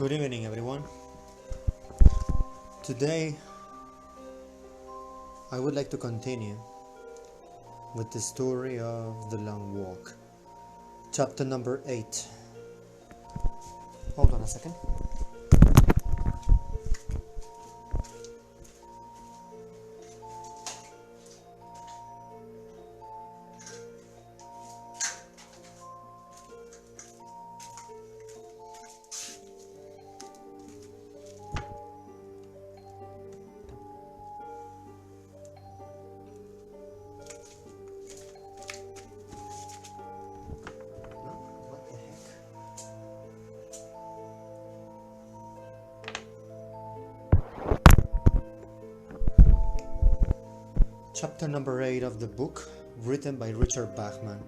Good evening, everyone. Today, I would like to continue with the story of The Long Walk, chapter number 8. Hold on a second. Chapter number 8 of the book, written by Richard Bachman,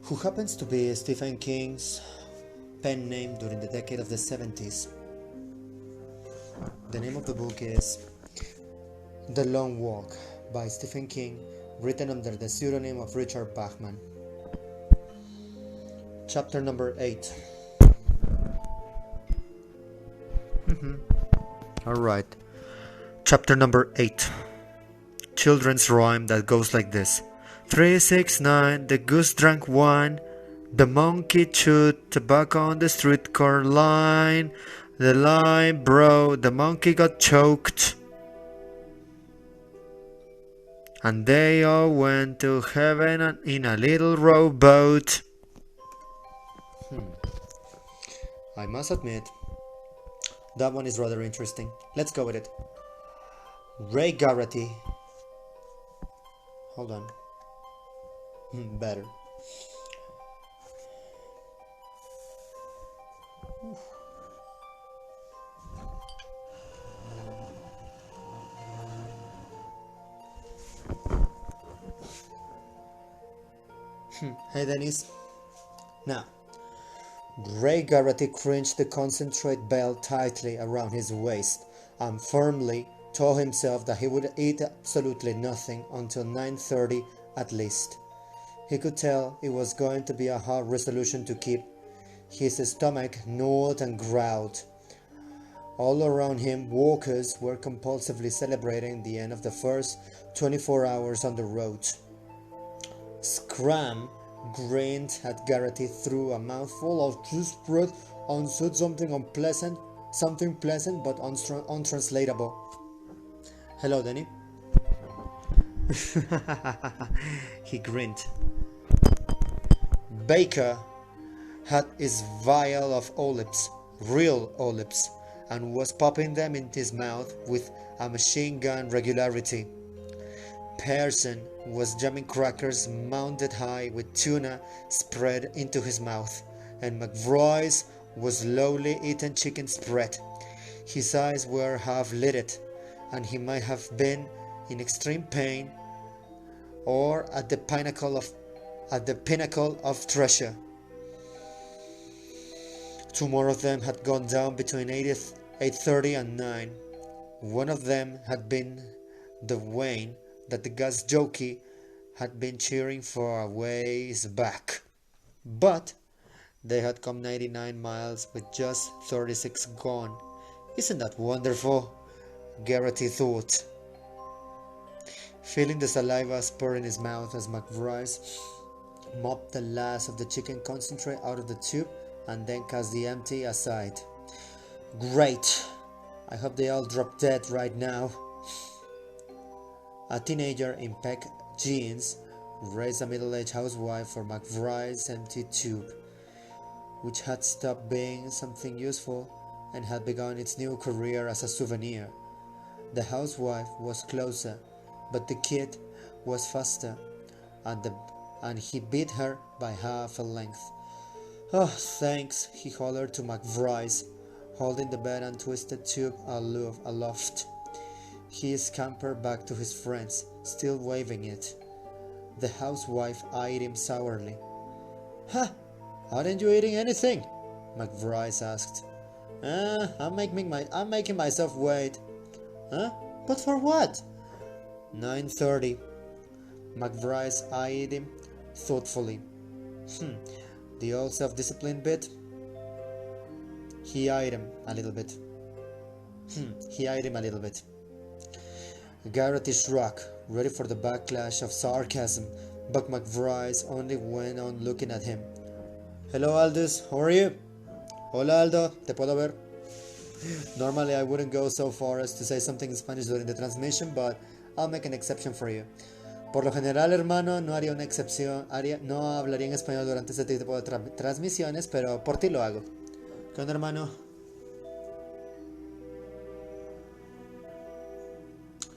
who happens to be Stephen King's pen name during the decade of the 70s. The name of the book is The Long Walk by Stephen King, written under the pseudonym of Richard Bachman. Chapter number 8. Alright. Chapter number 8. Children's rhyme that goes like this. 3, 6, 9, the goose drank wine, the monkey chewed tobacco on the streetcar line, the line broke, the monkey got choked, and they all went to heaven in a little rowboat. I must admit, that one is rather interesting. Let's go with it. Ray Garrity. Hold on. Better. Hey Dennis. Now, Ray Garrity cringed the concentrate belt tightly around his waist and firmly told himself that he would eat absolutely nothing until 9:30 at least. He could tell it was going to be a hard resolution to keep. His stomach gnawed and growled. All around him, walkers were compulsively celebrating the end of the first 24 hours on the road. Scram grinned at Garrity through a mouthful of juice bread and said something pleasant but untranslatable. Hello, Danny. He grinned. Baker had his vial of olives, real olives, and was popping them in his mouth with a machine gun regularity. Pearson was jamming crackers mounted high with tuna spread into his mouth, and McVroy's was slowly eating chicken spread. His eyes were half-lidded, and he might have been in extreme pain or at the pinnacle of treasure. Two more of them had gone down between 8:30 and 9. One of them had been the Wayne that the gas jockey had been cheering for a ways back. But they had come 99 miles with just 36 gone. Isn't that wonderful? Garrity thought, feeling the saliva spur in his mouth as McBride mopped the last of the chicken concentrate out of the tube and then cast the empty aside. Great! I hope they all drop dead right now. A teenager in peck jeans raised a middle-aged housewife for McBride's empty tube, which had stopped being something useful and had begun its new career as a souvenir. The housewife was closer, but the kid was faster, and he beat her by half a length. Oh, thanks, he hollered to McBride, holding the bent and twisted tube aloft. He scampered back to his friends, still waving it. The housewife eyed him sourly. Huh, aren't you eating anything? McBride asked. I'm making myself wait. Huh? But for what? 9:30. McBride eyed him thoughtfully. The old self-discipline bit? He eyed him a little bit. He eyed him a little bit. Garrett shrugged, ready for the backlash of sarcasm, but McBride only went on looking at him. Hello Aldous, how are you? Hola Aldo, ¿te puedo ver? Normally I wouldn't go so far as to say something in Spanish during the transmission, but I'll make an exception for you. Por lo general, hermano, no haría una excepción, no hablaría en español durante este tipo de transmisiones, pero por ti lo hago. ¿Qué onda, hermano?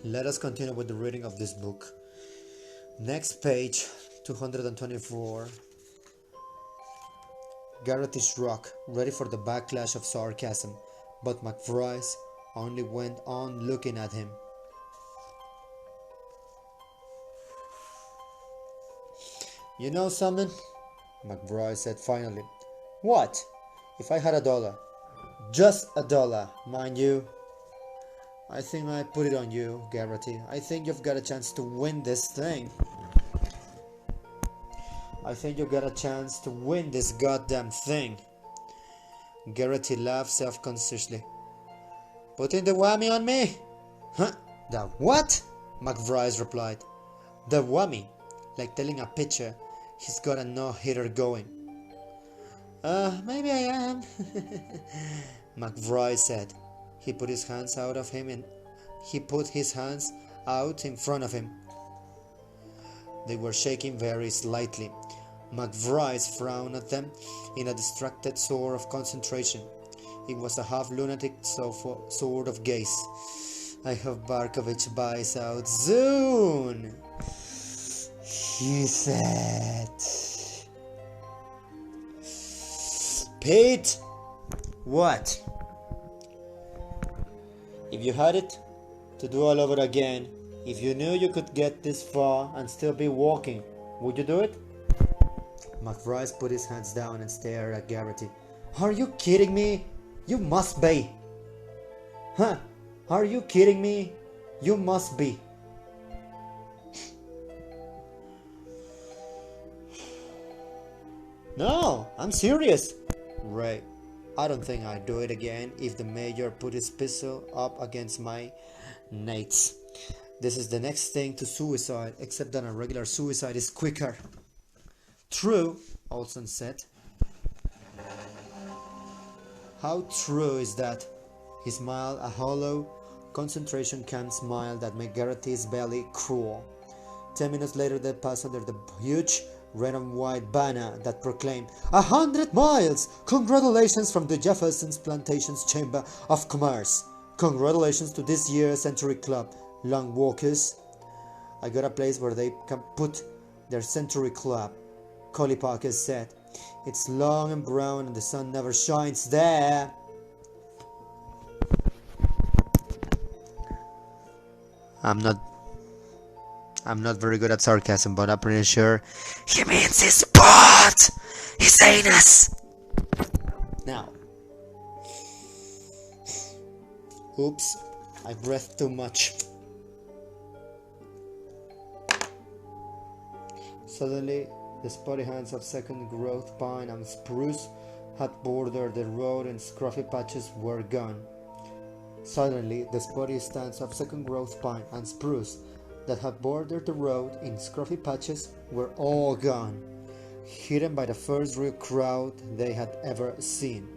Let us continue with the reading of this book. Next page, 224. Garrett shrugged, ready for the backlash of sarcasm, but McBride only went on looking at him. You know something? McBride said finally. What? If I had $1, just $1, mind you. I think I put it on you, Garrity. I think you've got a chance to win this thing. I think you've got a chance to win this goddamn thing. Garrity laughed self-consciously. Putting the whammy on me? Huh? The what? McBride replied. The whammy. Like telling a pitcher he's got a no-hitter going. Maybe I am. McBride said. He put his hands out of him and he put his hands out in front of him. They were shaking very slightly. McBride frowned at them in a distracted sort of concentration. It was a half-lunatic sort of gaze. I hope Barkovich buys out soon, he said. Pete! What? If you had it to do all over again, if you knew you could get this far and still be walking, would you do it? McBride put his hands down and stared at Garrity. Are you kidding me? You must be. Huh? Are you kidding me? You must be. No, I'm serious. Ray, I don't think I'd do it again if the major put his pistol up against my nates. This is the next thing to suicide, except that a regular suicide is quicker. True, Olson said. How true is that? He smiled, a hollow, concentration-camp smile that made Garrity's belly crawl. 10 minutes later they passed under the huge red and white banner that proclaimed 100 miles! Congratulations from the Jefferson's Plantations Chamber of Commerce. Congratulations to this year's Century Club, long walkers. I got a place where they can put their Century Club, Collie Parker said. It's long and brown and the sun never shines there. I'm not very good at sarcasm, but I'm pretty sure he means his butt! His anus! Now. Oops, I breathed too much. Suddenly, the spotty hands of second growth pine and spruce had bordered the road and scruffy patches were gone. Suddenly, the spotty stands of second growth pine and spruce that had bordered the road in scruffy patches were all gone, hidden by the first real crowd they had ever seen.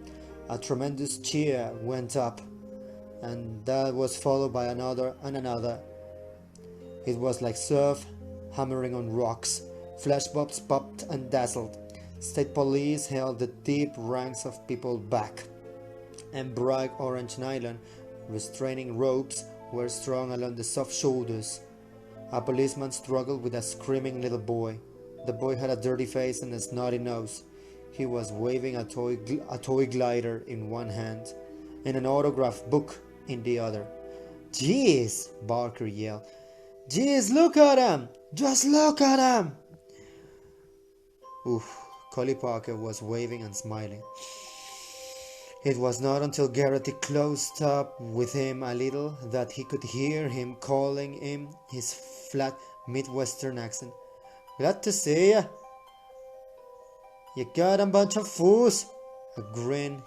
A tremendous cheer went up, and that was followed by another and another. It was like surf hammering on rocks. Flashbulbs popped and dazzled. State police held the deep ranks of people back, and bright orange nylon restraining ropes were strung along the soft shoulders. A policeman struggled with a screaming little boy. The boy had a dirty face and a snotty nose. He was waving a toy glider in one hand and an autograph book in the other. "Jeez!" Barker yelled. "Jeez, look at him! Just look at him!" Oof, Collie Parker was waving and smiling. It was not until Garrity closed up with him a little that he could hear him calling in his flat Midwestern accent. "Glad to see ya. You got a bunch of fools." A grin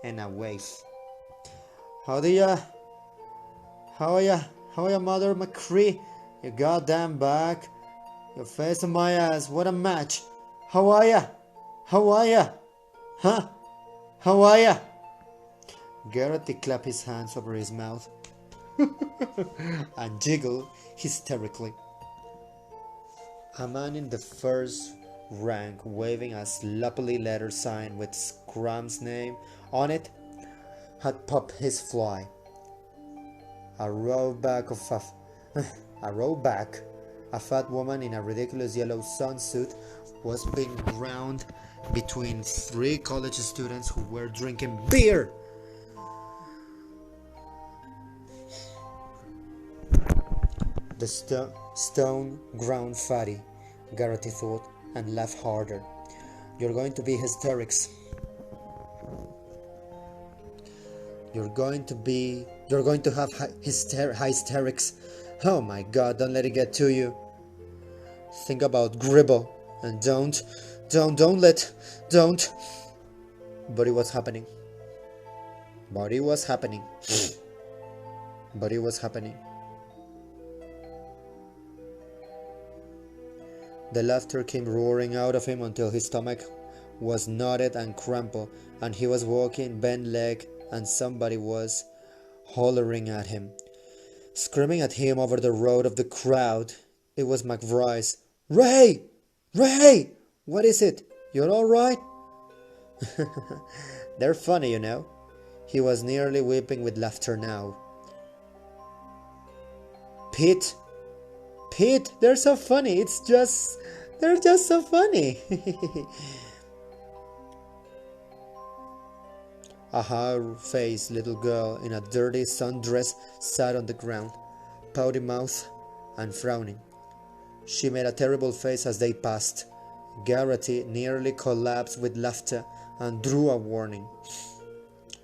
and a wave. How are ya? How are ya, Mother McCree? You goddamn back. Your face on my ass. What a match. How are ya? How are ya? Huh? How are ya? Garrett clapped his hands over his mouth and jiggled hysterically. A man in the first rank, waving a sloppily lettered sign with Scrum's name on it, had popped his fly. A rowback, a fat woman in a ridiculous yellow sunsuit, was being ground between three college students who were drinking beer. The stone ground fatty, Garrett thought, and laughed harder. You're going to be hysterics. You're going to have hysterics. Oh my God, don't let it get to you. Think about Gribble and don't. But it was happening. The laughter came roaring out of him until his stomach was knotted and crumpled, and he was walking bent-legged, and somebody was hollering at him, screaming at him over the road of the crowd. It was McBryce. Ray! What is it? You're all right? They're funny, you know. He was nearly weeping with laughter now. Pete, they're so funny. They're just so funny. A hard-faced little girl in a dirty sundress sat on the ground, pouty mouth and frowning. She made a terrible face as they passed. Garrity nearly collapsed with laughter and drew a warning.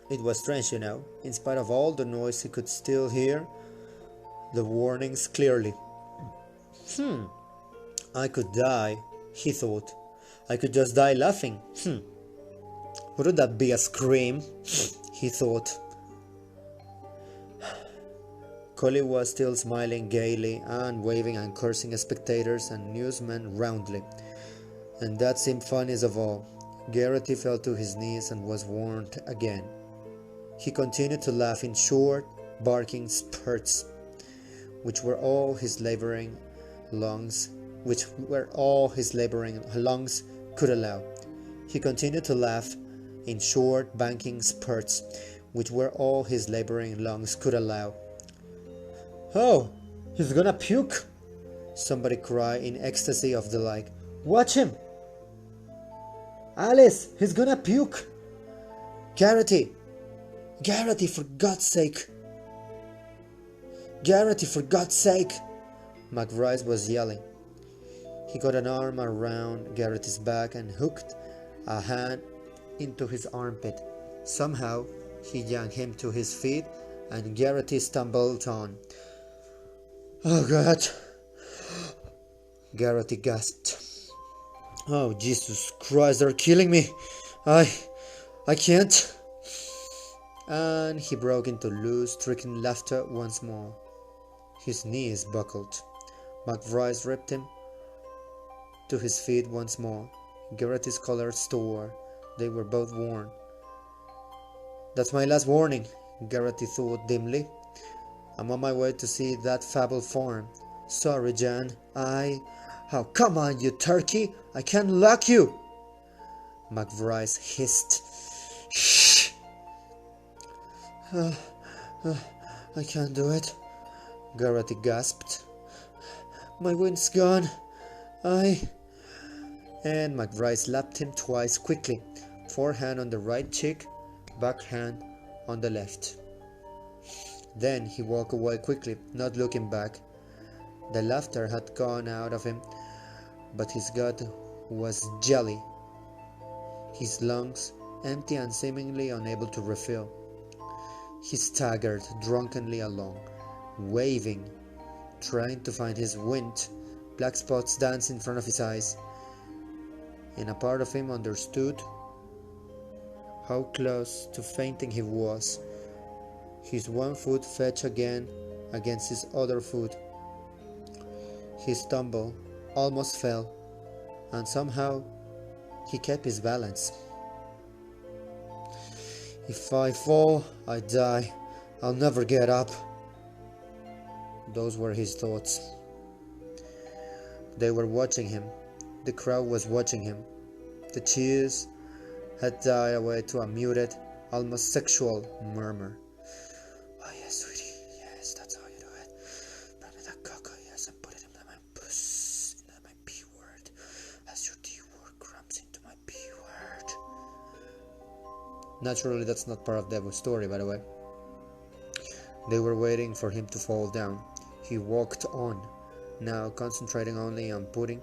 It was strange, you know. In spite of all the noise, he could still hear the warnings clearly. I could die, he thought. I could just die laughing. Wouldn't that be a scream? He thought. Collie was still smiling gaily and waving and cursing spectators and newsmen roundly. And that seemed funniest of all. Garrity fell to his knees and was warned again. He continued to laugh in short, barking spurts, which were all his laboring lungs could allow. He continued to laugh in short, banking spurts, which were all his laboring lungs could allow. Oh, he's gonna puke! Somebody cried in ecstasy of delight. Watch him! Alice, he's gonna puke! Garrity, for God's sake! Garrity, for God's sake! McBryce was yelling. He got an arm around Garrity's back and hooked a hand into his armpit. Somehow, he yanked him to his feet and Garrity stumbled on. Oh God! Garrity gasped. Oh Jesus Christ, they're killing me! I can't! And he broke into loose, stricken laughter once more. His knees buckled. McBryce ripped him to his feet once more. Garrity's collar tore. They were both worn. That's my last warning, Garrity thought dimly. I'm on my way to see that fable farm. Sorry, Jan. Oh, come on, you turkey! I can't lock you! McBryce hissed. Shh! I can't do it, Garrity gasped. My wind's gone. And McBryce slapped him twice quickly, forehand on the right cheek, backhand on the left. Then he walked away quickly, not looking back. The laughter had gone out of him, but his gut was jelly, his lungs empty and seemingly unable to refill. He staggered drunkenly along, waving, trying to find his wind. Black spots danced in front of his eyes, and a part of him understood how close to fainting he was. His one foot fetched again against his other foot. He stumbled, almost fell, and somehow he kept his balance. If I fall, I die. I'll never get up. Those were his thoughts. They were watching him. The crowd was watching him. The cheers had died away to a muted, almost sexual murmur. Oh yes, sweetie, yes, that's how you do it. Bring me that cocoa, yes, and put it in my puss, into my P word, as your D word cramps into my P word. Naturally, that's not part of the story, by the way. They were waiting for him to fall down. He walked on, now concentrating only on putting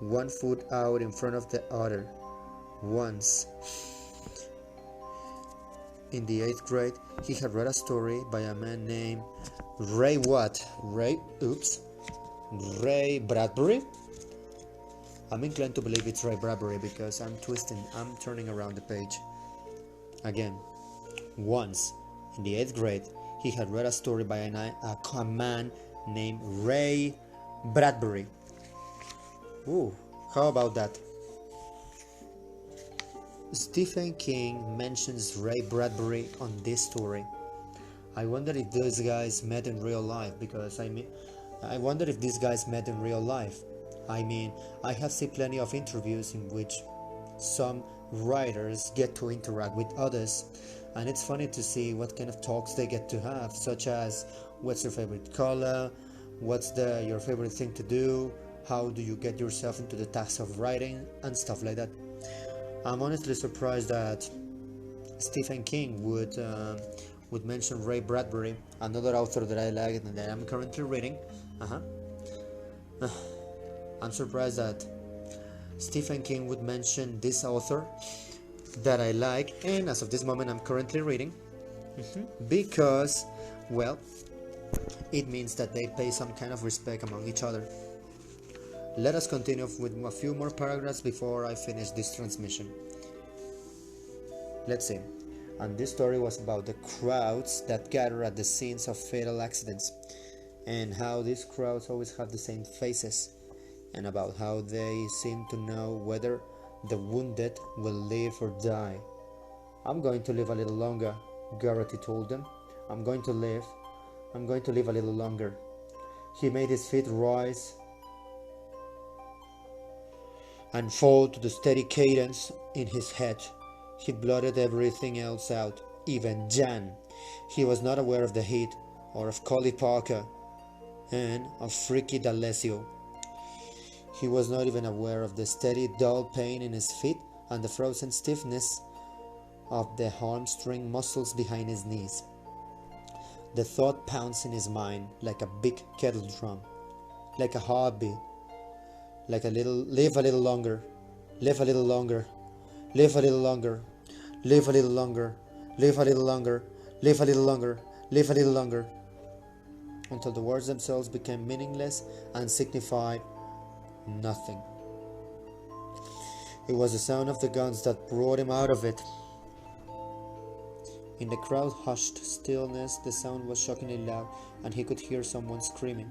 one foot out in front of the other. Once, in the 8th grade, he had read a story by a man named Ray Bradbury. I'm inclined to believe it's Ray Bradbury because I'm turning around the page. Again, once, in the 8th grade, he had read a story by a man named Ray Bradbury. Ooh, how about that? Stephen King mentions Ray Bradbury on this story. I wonder if these guys met in real life I wonder if these guys met in real life. I have seen plenty of interviews in which some writers get to interact with others, and it's funny to see what kind of talks they get to have, such as what's your favorite color, what's your favorite thing to do, how do you get yourself into the task of writing, and stuff like that. I'm honestly surprised that Stephen King would mention Ray Bradbury, another author that I like and that I'm currently reading. I'm surprised that Stephen King would mention this author that I like and as of this moment I'm currently reading, because, well, it means that they pay some kind of respect among each other. Let us continue with a few more paragraphs before I finish this transmission. Let's see. And this story was about the crowds that gather at the scenes of fatal accidents, and how these crowds always have the same faces, and about how they seem to know whether the wounded will live or die. I'm going to live a little longer, Garrity told them. I'm going to live a little longer. He made his feet rise and fall to the steady cadence in his head. He blotted everything else out, even Jan. He was not aware of the heat, or of Collie Parker, and of Freaky D'Alessio. He was not even aware of the steady, dull pain in his feet and the frozen stiffness of the hamstring muscles behind his knees. The thought pounds in his mind like a big kettle drum, like a heartbeat, like live a little longer, live a little longer, live a little longer, live a little longer, live a little longer, live a little longer, live a little longer, until the words themselves became meaningless and signified nothing. It was the sound of the guns that brought him out of it. In the crowd hushed stillness, the sound was shockingly loud, and he could hear someone screaming.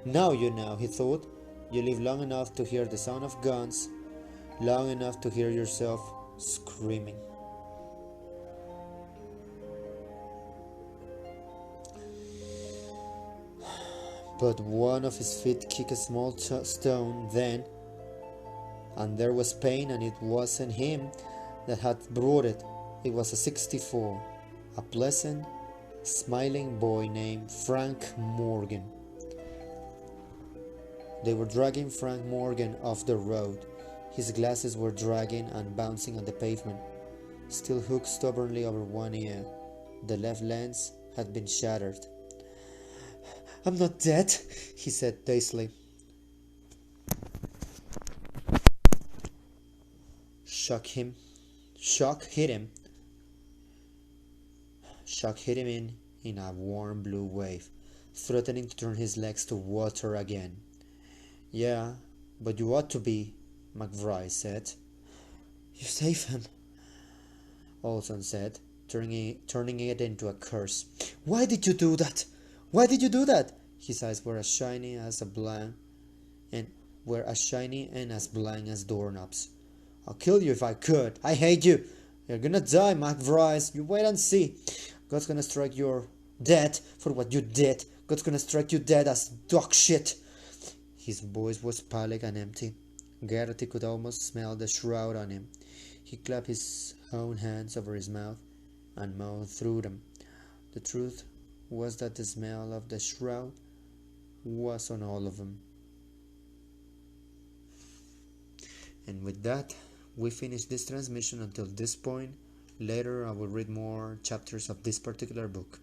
Now you know, he thought. You live long enough to hear the sound of guns, long enough to hear yourself screaming. But one of his feet kicked a small stone then, and there was pain, and it wasn't him that had brought it. It was a 64, a pleasant, smiling boy named Frank Morgan. They were dragging Frank Morgan off the road. His glasses were dragging and bouncing on the pavement, still hooked stubbornly over one ear. The left lens had been shattered. "I'm not dead," he said dazedly. Shock hit him in a warm blue wave, threatening to turn his legs to water again. "Yeah, but you ought to be," McBride said. "You saved him." Olson said, turning it into a curse. Why did you do that? Why did you do that? His eyes were as shiny as as blank as doorknobs. I'll kill you if I could. I hate you. You're gonna die, MacVries. You wait and see. God's gonna strike you dead for what you did. God's gonna strike you dead as dog shit. His voice was pallid and empty. Gertie could almost smell the shroud on him. He clapped his own hands over his mouth and mouthed through them. The truth was that the smell of the shroud was on all of them. And with that, we finish this transmission until this point. Later I will read more chapters of this particular book.